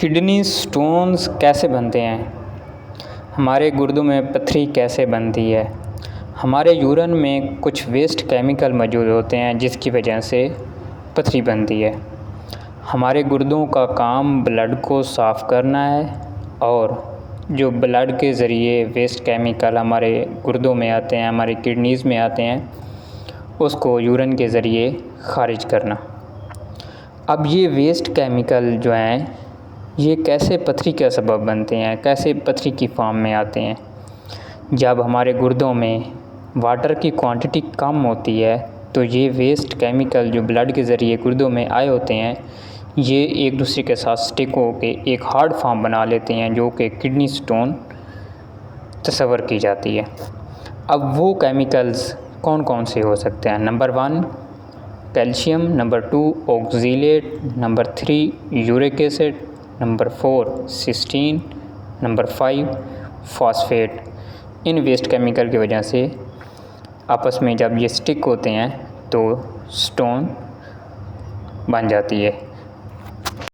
Kidney stones कैसे बनते हैं? हमारे गुर्दों में पथरी कैसे बनती है? हमारे यूरिन में कुछ वेस्ट केमिकल मौजूद होते हैं जिसकी वजह से पथरी बनती है। हमारे गुर्दों का काम ब्लड को साफ़ करना है और जो ब्लड के ज़रिए वेस्ट केमिकल हमारे गुर्दों में आते हैं, हमारी किडनीज़ में आते हैं, उसको यूरिन के ज़रिए ख़ारिज करना। अब ये वेस्ट केमिकल जो हैं ये कैसे पथरी का सबब बनते हैं, कैसे पथरी की फॉर्म में आते हैं? जब हमारे गुर्दों में वाटर की क्वांटिटी कम होती है तो ये वेस्ट केमिकल जो ब्लड के ज़रिए गुर्दों में आए होते हैं ये एक दूसरे के साथ स्टिक होके एक हार्ड फॉर्म बना लेते हैं जो कि किडनी स्टोन तस्वर की जाती है। अब वो केमिकल्स कौन कौन से हो सकते हैं? Number 1 calcium, number 2 oxalate, number 3 uric acid, number 4 cystine, number 5 phosphate. इन वेस्ट केमिकल की वजह से आपस में जब ये स्टिक होते हैं तो स्टोन बन जाती है।